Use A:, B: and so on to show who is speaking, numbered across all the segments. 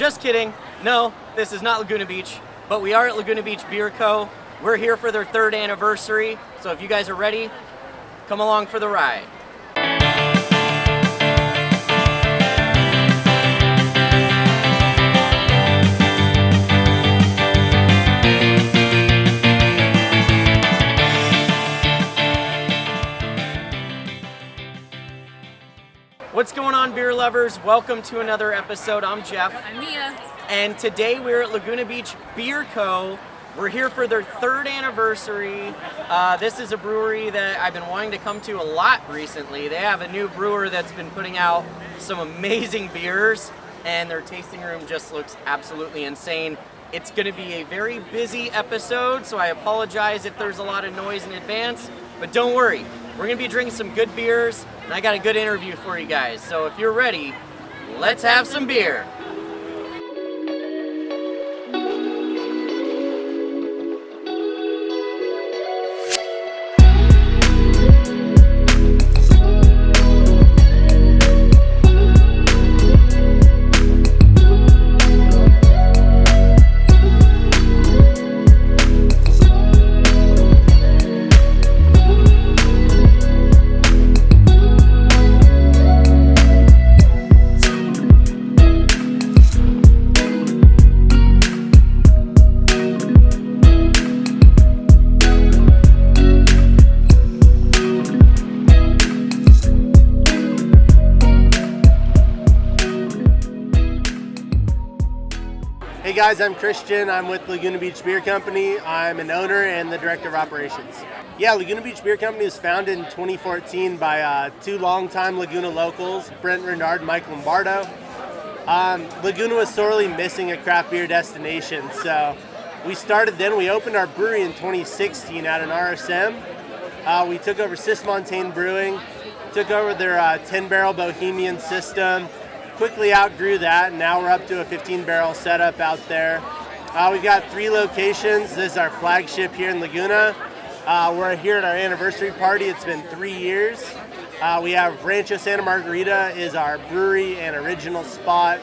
A: Just kidding. No, this is not Laguna Beach, but we are at Laguna Beach Beer Co. We're here for their 3rd anniversary, so if you guys are ready, come along for the ride. What's going on, beer lovers? Welcome to another episode. I'm Jeff.
B: I'm Mia.
A: And today we're at Laguna Beach Beer Co. We're here for their 3rd anniversary. This is a brewery that I've been wanting to come to a lot recently. They have a new brewer that's been putting out some amazing beers, and their tasting room just looks absolutely insane. It's going to be a very busy episode, so I apologize if there's a lot of noise in advance, but don't worry. We're going to be drinking some good beers, and I got a good interview for you guys. So if you're ready, let's have some beer.
C: Hey guys, I'm Christian. I'm with Laguna Beach Beer Company. I'm an owner and the director of operations. Yeah, Laguna Beach Beer Company was founded in 2014 by 2 longtime Laguna locals, Brent Renard and Mike Lombardo. Laguna was sorely missing a craft beer destination, so we started then. We opened our brewery in 2016 at an RSM. We took over Cis Montaigne Brewing, took over their 10-barrel Bohemian system, quickly outgrew that, and now we're up to a 15-barrel setup out there. We've got 3 locations. This is our flagship here in Laguna. We're here at our anniversary party. It's been 3 years. We have Rancho Santa Margarita is our brewery and original spot.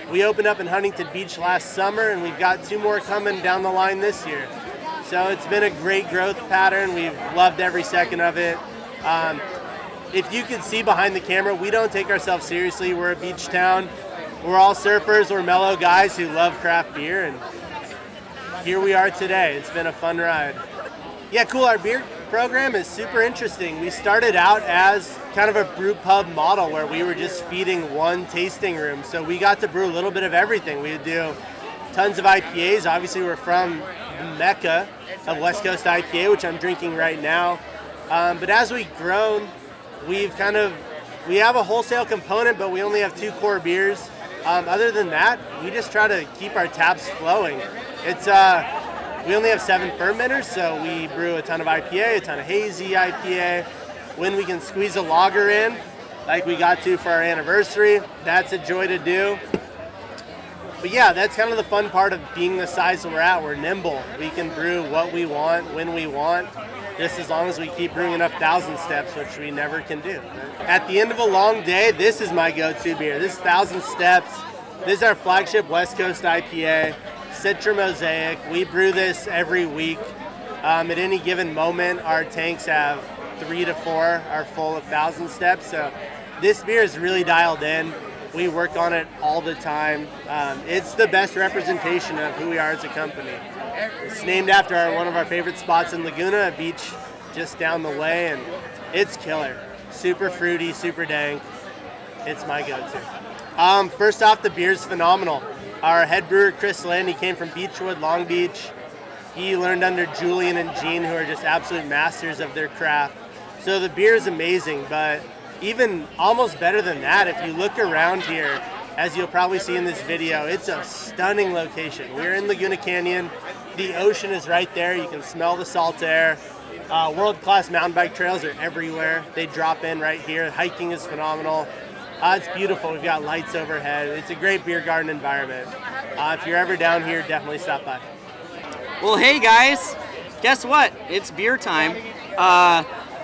C: We opened up in Huntington Beach last summer, and we've got 2 more coming down the line this year. So it's been a great growth pattern. We've loved every second of it. If you can see behind the camera, we don't take ourselves seriously. We're a beach town. We're all surfers. We're mellow guys who love craft beer, and here we are today. It's been a fun ride. Yeah, cool. Our beer program is super interesting. We started out as kind of a brew pub model where we were just feeding one tasting room. So we got to brew a little bit of everything. We would do tons of IPAs. Obviously, we're from the Mecca of West Coast IPA, which I'm drinking right now. But as we've grown, we have a wholesale component, but we only have 2 core beers. Other than that, we just try to keep our taps flowing. We only have 7 fermenters, so we brew a ton of IPA, a ton of hazy IPA. When we can squeeze a lager in, like we got to for our anniversary, that's a joy to do. But yeah, that's kind of the fun part of being the size that we're at. We're nimble. We can brew what we want, when we want, just as long as we keep brewing enough 1,000 steps, which we never can do. At the end of a long day, this is my go-to beer. This is 1,000 Steps. This is our flagship West Coast IPA, Citra Mosaic. We brew this every week. At any given moment, our tanks have 3 to 4 are full of 1,000 Steps. So this beer is really dialed in. We work on it all the time. It's the best representation of who we are as a company. It's named after one of our favorite spots in Laguna, a beach just down the way, and it's killer. Super fruity, super dank. It's my go-to. First off, the beer's phenomenal. Our head brewer, Chris Lynn, he came from Beachwood, Long Beach. He learned under Julian and Gene, who are just absolute masters of their craft. So the beer is amazing, but even almost better than that, if you look around here, as you'll probably see in this video, it's a stunning location. We're in Laguna Canyon. The ocean is right there. You can smell the salt air. World-class mountain bike trails are everywhere. They drop in right here. Hiking is phenomenal. It's beautiful. We've got lights overhead. It's a great beer garden environment. If you're ever down here, definitely stop by.
A: Well, hey guys, guess what? It's beer time.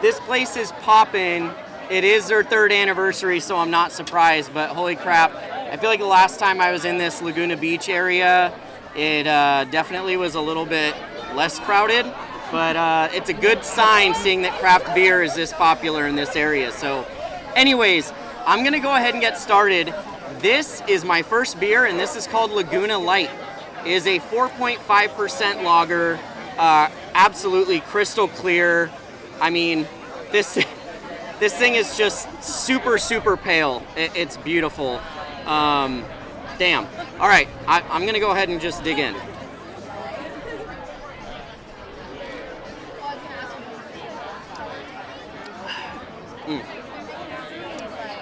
A: This place is popping. It is their 3rd anniversary, so I'm not surprised, but holy crap, I feel like the last time I was in this Laguna Beach area, it definitely was a little bit less crowded, but it's a good sign seeing that craft beer is this popular in this area. So anyways, I'm gonna go ahead and get started. This is my first beer, and this is called Laguna Light. It is a 4.5% lager, absolutely crystal clear. I mean, this thing is just super, super pale. It's beautiful. Damn. All right, I'm gonna go ahead and just dig in.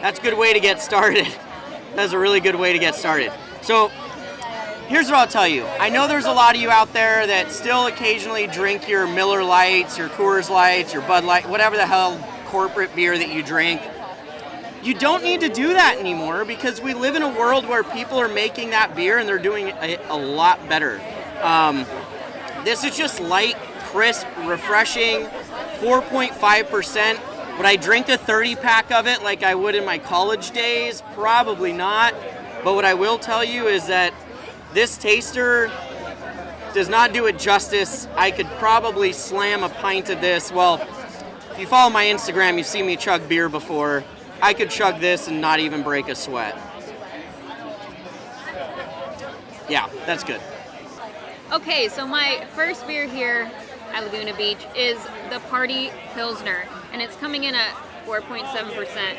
A: That's a good way to get started. That's a really good way to get started. So here's what I'll tell you. I know there's a lot of you out there that still occasionally drink your Miller Lights, your Coors Lights, your Bud Light, whatever the hell corporate beer that you drink. You don't need to do that anymore because we live in a world where people are making that beer and they're doing it a lot better. This is just light, crisp, refreshing, 4.5%. Would I drink a 30-pack of it like I would in my college days? Probably not. But what I will tell you is that this taster does not do it justice. I could probably slam a pint of this. Well, if you follow my Instagram, you've seen me chug beer before. I could chug this and not even break a sweat. Yeah, that's good.
B: Okay, so my first beer here at Laguna Beach is the Party Pilsner, and it's coming in at 4.7%.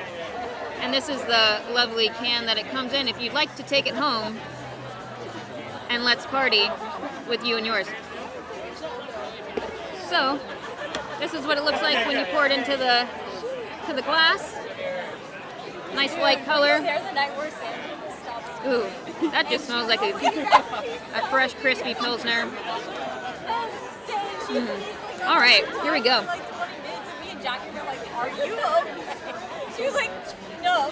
B: And this is the lovely can that it comes in if you'd like to take it home and let's party with you and yours. So, this is what it looks like when you pour it into the glass. Nice light color. Ooh, that just smells like a fresh, crispy Pilsner. All right, here we go.
D: She was like, no.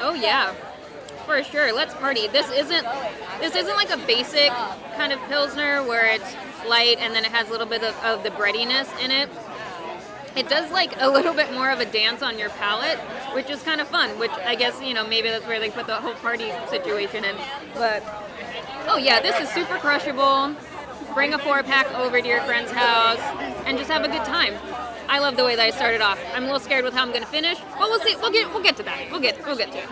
B: Oh yeah, for sure. Let's party. This isn't like a basic kind of Pilsner where it's light and then it has a little bit of the breadiness in it. It does like a little bit more of a dance on your palate, which is kind of fun, which I guess, maybe that's where they put the whole party situation in. But, oh yeah, this is super crushable. Bring a 4-pack over to your friend's house and just have a good time. I love the way that I started off. I'm a little scared with how I'm going to finish, but we'll see. We'll get to that. We'll get to it.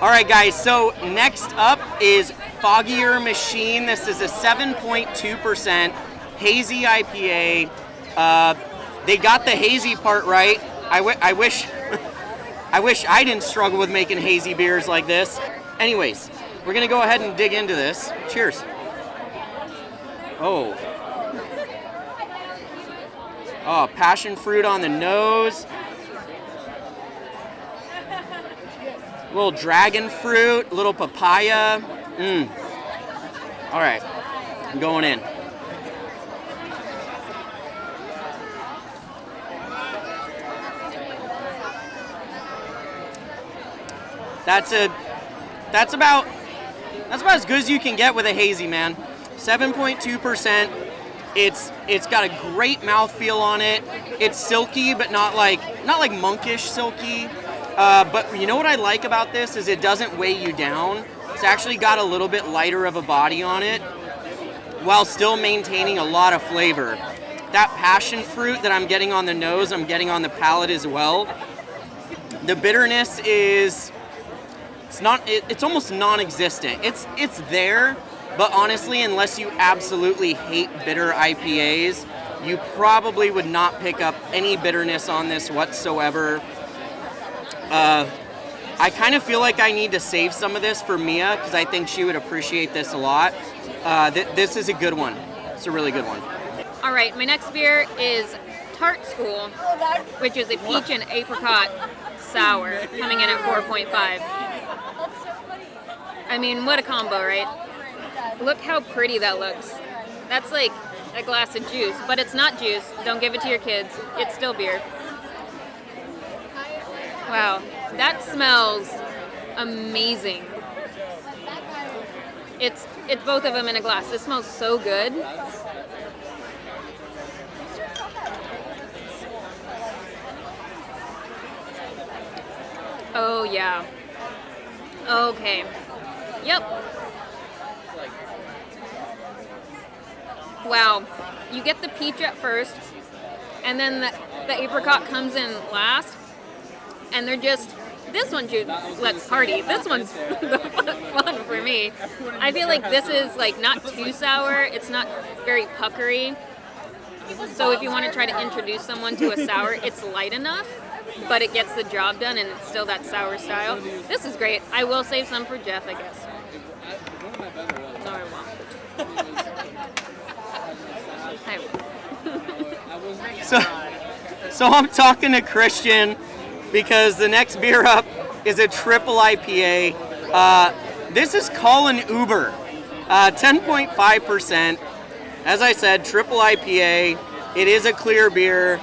A: All right, guys, so next up is Foggier Machine. This is a 7.2% hazy IPA. They got the hazy part right. I wish I didn't struggle with making hazy beers like this. Anyways, we're gonna go ahead and dig into this. Cheers. Oh, passion fruit on the nose. A little dragon fruit, a little papaya. All right, I'm going in. That's about as good as you can get with a hazy, man. 7.2%. It's got a great mouthfeel on it. It's silky, but not like monkish silky. But you know what I like about this is it doesn't weigh you down. It's actually got a little bit lighter of a body on it, while still maintaining a lot of flavor. That passion fruit that I'm getting on the nose, I'm getting on the palate as well. The bitterness is it's almost non-existent. It's there, but honestly, unless you absolutely hate bitter IPAs, you probably would not pick up any bitterness on this whatsoever. I kind of feel like I need to save some of this for Mia because I think she would appreciate this a lot. This is a good one. It's a really good one.
B: All right, my next beer is Tart School, which is a peach and apricot sour, coming in at 4.5. I mean, what a combo, right? Look how pretty that looks. That's like a glass of juice, but it's not juice. Don't give it to your kids. It's still beer. Wow, that smells amazing. It's both of them in a glass. This smells so good. Oh, yeah. Okay. Yep. Wow. You get the peach at first, and then the apricot comes in last, and they're just... This one, let's party. This one's fun for me. I feel like this is like not too sour. It's not very puckery. So if you want to try to introduce someone to a sour, it's light enough, but it gets the job done and it's still that sour style. This is great. I will save some for Jeff, I guess. Sorry, Mom.
A: So I'm talking to Christian because the next beer up is a triple IPA. This is Colin Uber, 10.5%. As I said, triple IPA. It is a clear beer.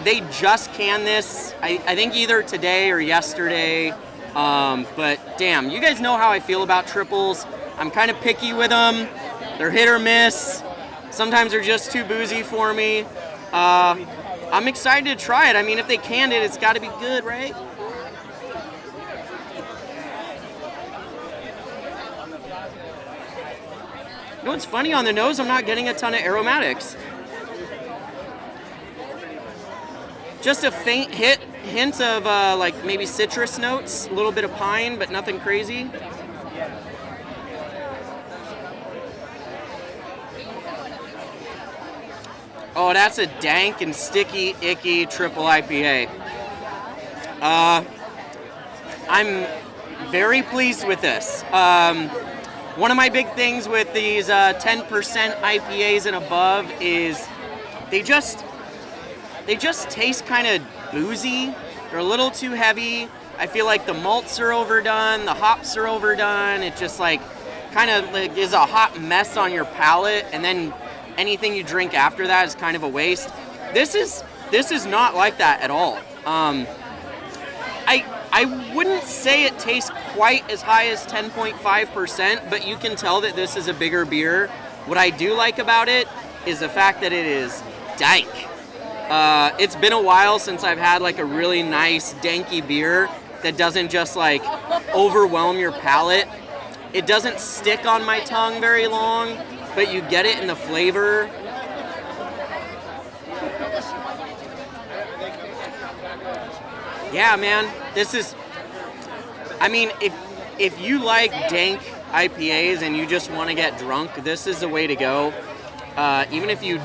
A: They just canned this, I think either today or yesterday. But damn, you guys know how I feel about triples. I'm kind of picky with them. They're hit or miss. Sometimes they're just too boozy for me. I'm excited to try it. I mean, if they canned it, it's got to be good, right? You know what's funny? On the nose, I'm not getting a ton of aromatics. Just a faint hint of like maybe citrus notes, a little bit of pine, but nothing crazy. Oh, that's a dank and sticky, icky triple IPA. I'm very pleased with this. One of my big things with these 10% IPAs and above is they just taste kind of boozy. They're a little too heavy. I feel like the malts are overdone, the hops are overdone. It just like kind of like is a hot mess on your palate, and then anything you drink after that is kind of a waste. This is not like that at all. I wouldn't say it tastes quite as high as 10.5%, but you can tell that this is a bigger beer. What I do like about it is the fact that it is dank. It's been a while since I've had like a really nice danky beer that doesn't just like overwhelm your palate. It doesn't stick on my tongue very long, but you get it in the flavor. Yeah, man, this is, I mean, if you like dank IPAs and you just want to get drunk, this is the way to go. Even if you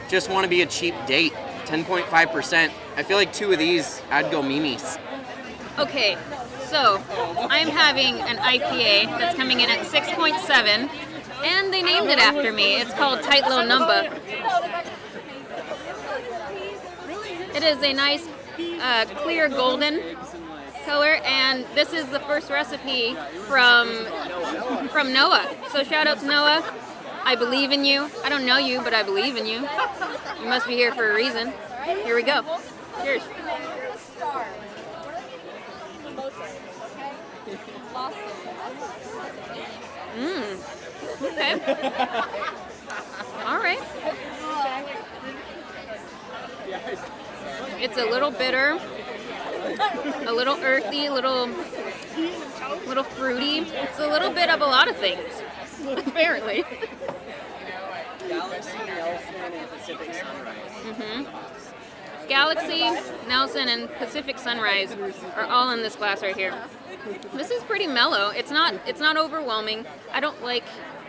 A: just want to be a cheap date, 10.5%. I feel like two of these, I'd go Mimi's.
B: Okay, so I'm having an IPA that's coming in at 6.7, and they named it after me. It's called Tight Little Numba. It is a nice clear golden color, and this is the first recipe from Noah. So shout out to Noah. I believe in you. I don't know you, but I believe in you. You must be here for a reason. Here we go. Cheers. Okay. All right. It's a little bitter, a little earthy, a little fruity. It's a little bit of a lot of things, apparently.
A: Galaxy, Nelson, and Pacific Sunrise.
B: Galaxy, Nelson, and Pacific Sunrise are all in this glass right here. This is pretty mellow. It's not overwhelming. I don't like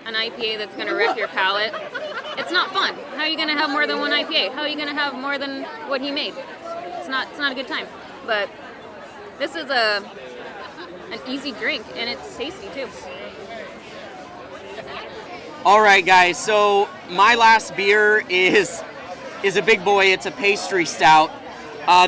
B: an IPA that's going to wreck your palate. It's not fun. How are you going to have more than one IPA? How are you going to have more than what he made? It's not a good time. But this is an easy drink, and it's tasty too.
A: All right, guys. So my last beer is a big boy. It's a pastry stout.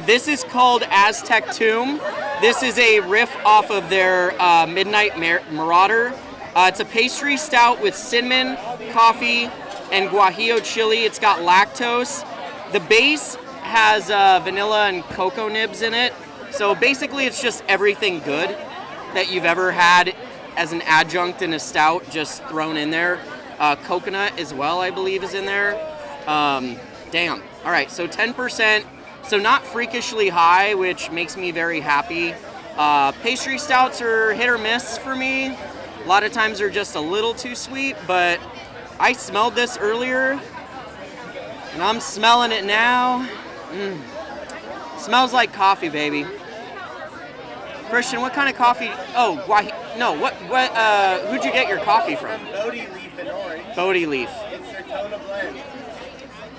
A: This is called Aztec Tomb. This is a riff off of their Midnight Marauder. It's a pastry stout with cinnamon, coffee, and guajillo chili. It's got lactose. The base has vanilla and cocoa nibs in it. So basically it's just everything good that you've ever had as an adjunct in a stout just thrown in there. Coconut as well, I believe, is in there. Damn. All right, so 10%. So not freakishly high, which makes me very happy. Pastry stouts are hit or miss for me. A lot of times they're just a little too sweet, but I smelled this earlier, and I'm smelling it now. Smells like coffee, baby. Christian, what kind of coffee? Oh, who'd you get your coffee from?
C: Bodhi Leaf in Orange.
A: Bodhi Leaf.
C: It's their Kona blend.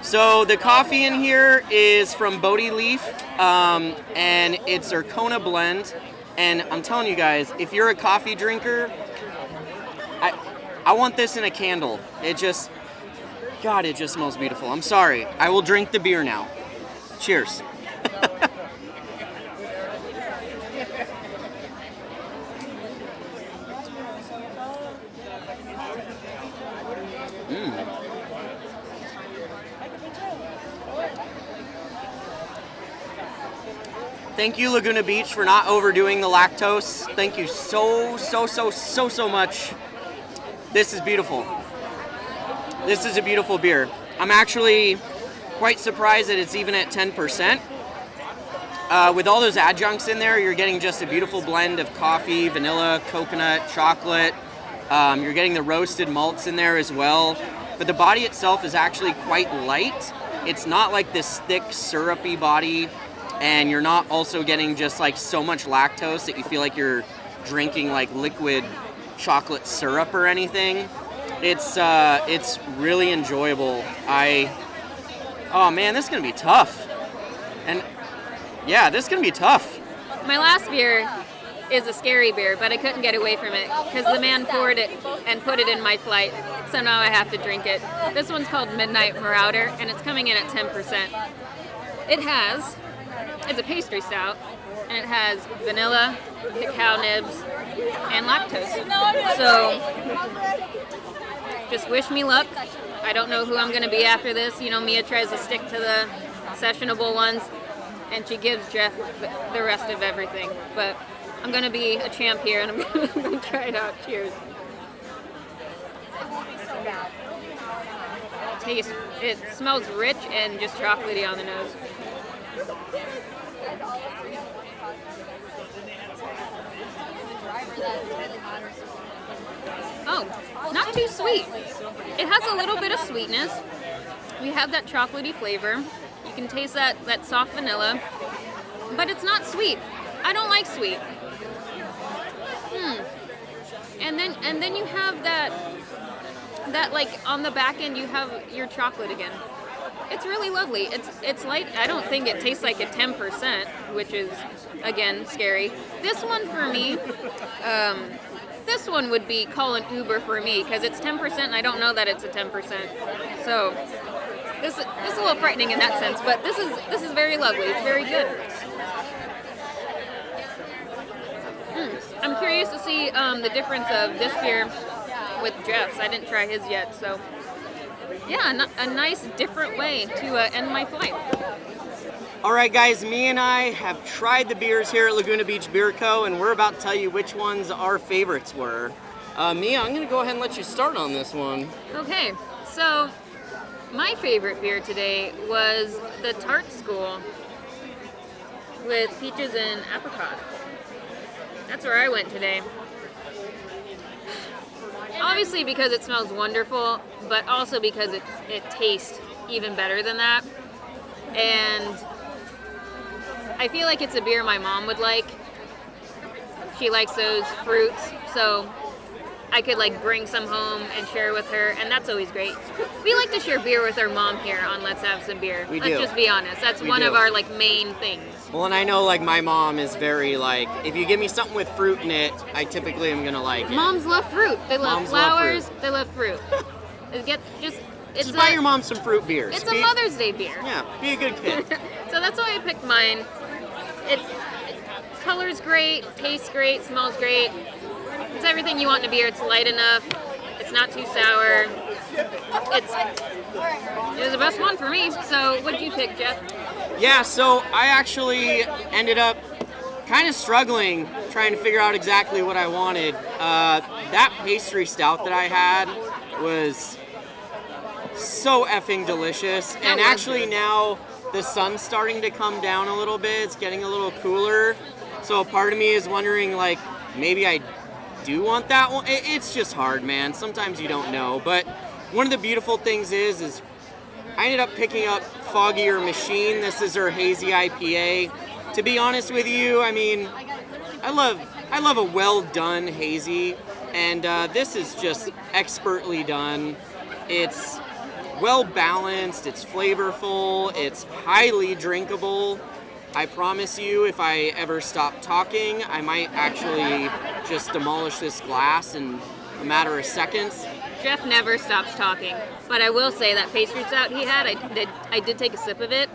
A: So the coffee in here is from Bodhi Leaf, and it's their Kona blend. And I'm telling you guys, if you're a coffee drinker, I want this in a candle. God, it just smells beautiful. I'm sorry. I will drink the beer now. Cheers. Thank you, Laguna Beach, for not overdoing the lactose. Thank you so much. This is beautiful. This is a beautiful beer. I'm actually quite surprised that it's even at 10%. With all those adjuncts in there, you're getting just a beautiful blend of coffee, vanilla, coconut, chocolate. You're getting the roasted malts in there as well. But the body itself is actually quite light. It's not like this thick, syrupy body. And you're not also getting just like so much lactose that you feel like you're drinking like liquid chocolate syrup or anything. It's really enjoyable. Oh man, this is gonna be tough. And yeah, this is gonna be tough.
B: My last beer is a scary beer, but I couldn't get away from it because the man poured it and put it in my flight. So now I have to drink it. This one's called Midnight Marauder, and it's coming in at 10%. It's a pastry stout, and it has vanilla, cacao nibs, and lactose. So, just wish me luck. I don't know who I'm going to be after this. You know, Mia tries to stick to the sessionable ones, and she gives Jeff the rest of everything. But I'm going to be a champ here, and I'm going to try it out. Cheers. It smells rich and just chocolatey on the nose. Oh, not too sweet. It has a little bit of sweetness. We have that chocolatey flavor. You can taste that soft vanilla, but it's not sweet. I don't like sweet. And then you have that like on the back end you have your chocolate again. It's really lovely. It's light. I don't think it tastes like a 10%, which is again scary. This one for me, this one would be Colin Uber for me because it's 10% and I don't know that it's a 10%. So this is a little frightening in that sense, but this is very lovely. It's very good. I'm curious to see the difference of this beer with Jeff's. I didn't try his yet, so. Yeah, a nice different way to end my flight.
A: All right, guys, me and I have tried the beers here at Laguna Beach Beer Co., and we're about to tell you which ones our favorites were. Mia, I'm going to go ahead and let you start on this one.
B: Okay, so my favorite beer today was the Tart School with peaches and apricot. That's where I went today. Obviously because it smells wonderful, but also because it tastes even better than that. And I feel like it's a beer my mom would like. She likes those fruits, so I could like bring some home and share with her, and that's always great. We like to share beer with our mom here on Let's Have Some Beer.
A: We
B: Let's
A: do.
B: just be honest. That's one of our like main things.
A: Well, and I know like my mom is very like, if you give me something with fruit in it, I typically am gonna like it.
B: Moms love fruit. They love
A: Moms love
B: flowers.
A: fruit.
B: They love fruit. It's
A: buy your mom some fruit beers.
B: It's a Mother's Day beer.
A: Yeah, be a good kid.
B: So that's why I picked mine. It color's great, tastes great, smells great. It's everything you want in a beer. It's light enough. It's not too sour. It was the best one for me. So what did you pick, Jeff?
A: Yeah, so I actually ended up kind of struggling trying to figure out exactly what I wanted. That pastry stout that I had was so effing delicious. And actually now the sun's starting to come down a little bit. It's getting a little cooler. So a part of me is wondering, like, maybe I do want that one. It's just hard, man. Sometimes you don't know. But one of the beautiful things is I ended up picking up Foggier Machine. This is their hazy IPA. To be honest with you, I mean, I love a well done hazy, and this is just expertly done. It's well balanced, it's flavorful, it's highly drinkable. I promise you, if I ever stop talking, I might actually just demolish this glass in a matter of seconds.
B: Jeff never stops talking, but I will say that pastry stout he had, I did take a sip of it.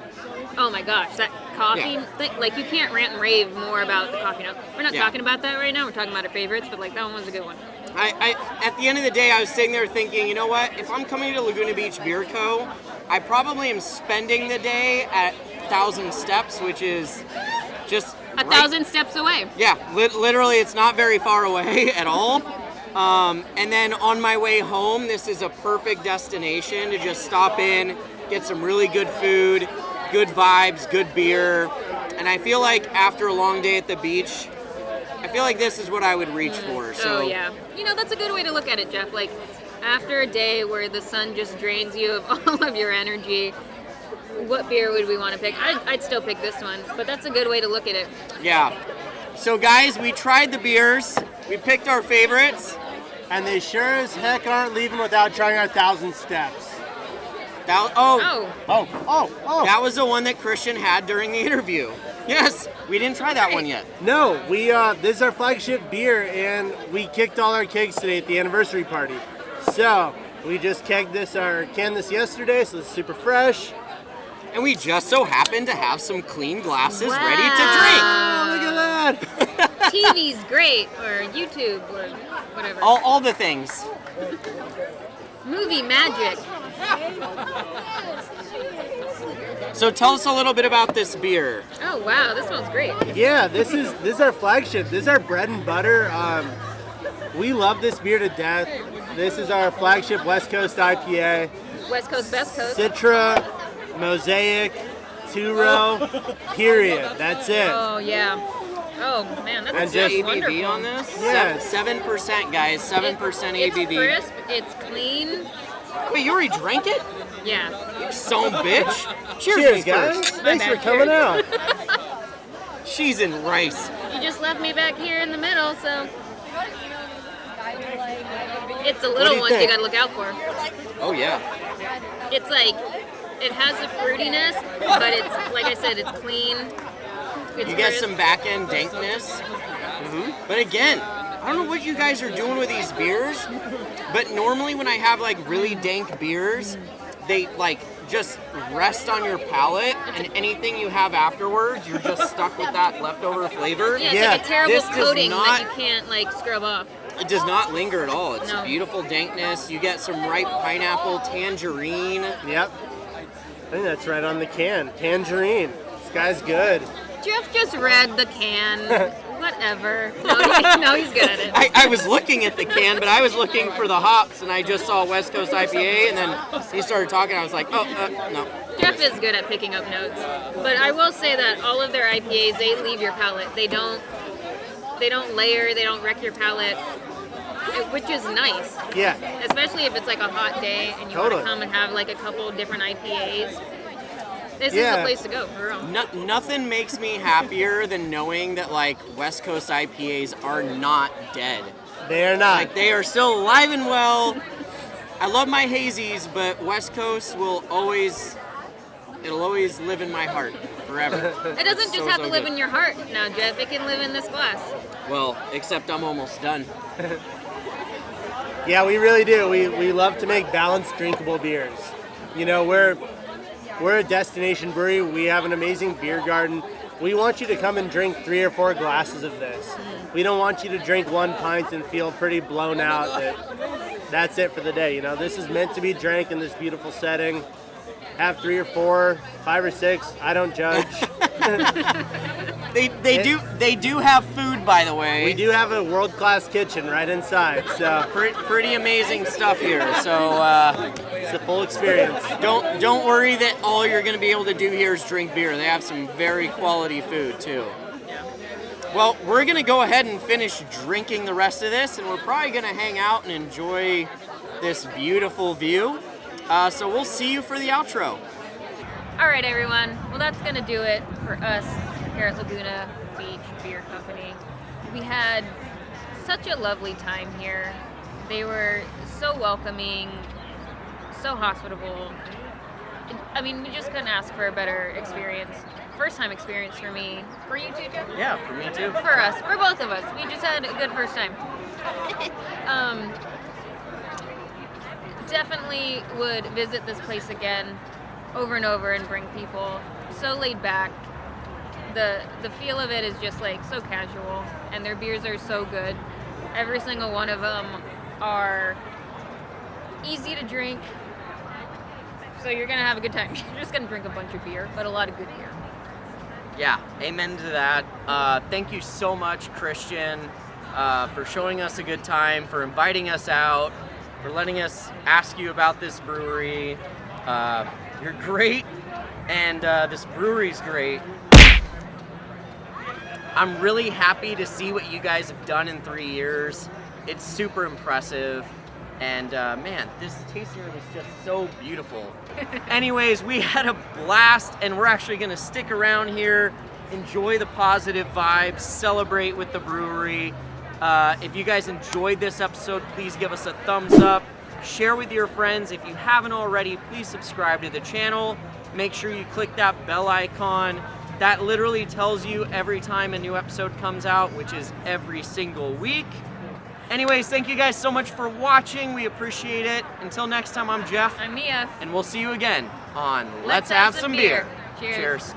B: Oh my gosh, that coffee thing, like you can't rant and rave more about the coffee note. We're not talking about that right now, we're talking about our favorites, but like that one was a good one.
A: I at the end of the day, I was sitting there thinking, you know what, if I'm coming to Laguna Beach Beer Co., I probably am spending the day at 1,000 Steps, which is just
B: 1,000 steps away.
A: Yeah, literally it's not very far away at all. And then on my way home, this is a perfect destination to just stop in, get some really good food, good vibes, good beer. And I feel like after a long day at the beach, I feel like this is what I would reach for. So.
B: Oh yeah. You know, that's a good way to look at it, Jeff. Like, after a day where the sun just drains you of all of your energy, what beer would we want to pick? I'd still pick this one, but that's a good way to look at it.
A: Yeah. So guys, we tried the beers. We picked our favorites.
C: And they sure as heck aren't leaving without trying our 1,000 Steps.
A: That was the one that Christian had during the interview. Yes, we didn't try that one yet.
C: No, this is our flagship beer, and we kicked all our kegs today at the anniversary party. So we just canned this yesterday, so it's super fresh.
A: And we just so happen to have some clean glasses
B: Wow.
A: ready to drink.
C: Oh, look at that!
B: TV's great, or YouTube, or whatever.
A: All the things.
B: Movie magic.
A: So tell us a little bit about this beer.
B: Oh wow, this smells great.
C: Yeah, this is our flagship. This is our bread and butter. We love this beer to death. This is our flagship West Coast IPA.
B: West Coast, best coast.
C: Citra, Mosaic, two-row, period. That's it.
B: Oh yeah. Oh man,
C: And
B: that's
C: just
A: ABV
B: wonderful.
A: on this?
C: Yeah.
A: 7%, guys. 7%
B: It's
A: ABV.
B: crisp. It's clean.
A: Wait, you already drank it?
B: Yeah.
A: You son of a bitch.
C: Cheers,
A: me
C: guys.
A: first.
C: Thanks for
B: bad.
C: coming out.
A: Cheese and rice.
B: You just left me back here in the middle, so it's the
C: do
B: little
C: you
B: ones you
C: think?
B: gotta look out for.
A: Oh, yeah.
B: It's like it has a fruitiness, but it's like I said, it's clean. It's
A: You get
B: crisp.
A: some back-end dankness. But again, I don't know what you guys are doing with these beers, but normally when I have like really dank beers, they like just rest on your palate, and anything you have afterwards, you're just stuck with that leftover flavor.
B: Yeah, it's
C: Yeah,
B: like a terrible
A: this does
B: coating
A: not-
B: that you can't like scrub off.
A: It does not linger at all. It's
B: No.
A: beautiful dankness. You get some ripe pineapple, tangerine.
C: Yep. I think that's right on the can. Tangerine. This guy's good.
B: Jeff just read the can. Whatever. No, he's good at it.
A: I was looking at the can, but I was looking for the hops, and I just saw West Coast IPA, and then he started talking. I was like, oh, no.
B: Jeff is good at picking up notes. But I will say that all of their IPAs, they leave your palate. They don't layer, they don't wreck your palate, which is nice.
C: Yeah.
B: Especially if it's like a hot day and you want
C: Totally.
B: to come and have like a couple different IPAs. This is
C: Yeah.
B: the place to go, for real.
A: Nothing makes me happier than knowing that like West Coast IPAs are not dead.
C: They are not.
A: Like they are still alive and well. I love my hazies, but West Coast will always live in my heart forever.
B: It doesn't just
A: So,
B: have
A: so
B: to live
A: good.
B: in your heart now, Jeff. It can live in this glass.
A: Well, except I'm almost done.
C: Yeah, we really do. We love to make balanced, drinkable beers. You know, we're a destination brewery. We have an amazing beer garden. We want you to come and drink 3 or 4 glasses of this. We don't want you to drink 1 pint and feel pretty blown out that that's it for the day. You know, this is meant to be drank in this beautiful setting. Have 3 or 4, 5 or 6. I don't judge.
A: They do have food, by the way.
C: We do have a world-class kitchen right inside, so
A: Pretty amazing stuff here. So
C: it's a full experience.
A: don't worry that all you're going to be able to do here is drink beer. They have some very quality food too. Well, we're going to go ahead and finish drinking the rest of this, and we're probably going to hang out and enjoy this beautiful view. So we'll see you for the outro.
B: All right, everyone. Well, that's going to do it for us here at Laguna Beach Beer Company. We had such a lovely time here. They were so welcoming, so hospitable. I mean, we just couldn't ask for a better experience. First time experience for me. For you too, Jeff?
A: Yeah, for me too.
B: For us. For both of us. We just had a good first time. Definitely would visit this place again over and over and bring people. So laid back. The feel of it is just like so casual, and their beers are so good. Every single one of them are easy to drink. So you're gonna have a good time. You're just gonna drink a bunch of beer, but a lot of good beer.
A: Yeah, amen to that. Thank you so much, Christian, for showing us a good time, for inviting us out, for letting us ask you about this brewery. You're great, and this brewery's great. I'm really happy to see what you guys have done in 3 years. It's super impressive. And man, this tasting room is just so beautiful. Anyways, we had a blast, and we're actually gonna stick around here, enjoy the positive vibes, celebrate with the brewery. If you guys enjoyed this episode, please give us a thumbs up, share with your friends. If you haven't already, please subscribe to the channel. Make sure you click that bell icon. That literally tells you every time a new episode comes out, which is every single week. Anyways, thank you guys so much for watching. We appreciate it. Until next time, I'm Jeff.
B: I'm Mia.
A: And we'll see you again on Let's Have Some Beer.
B: Cheers.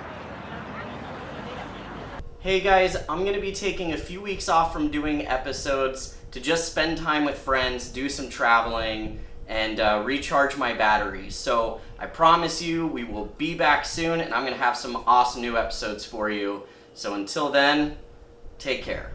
A: Hey guys, I'm going to be taking a few weeks off from doing episodes to just spend time with friends, do some traveling, and recharge my batteries. So I promise you we will be back soon, and I'm going to have some awesome new episodes for you. So until then, take care.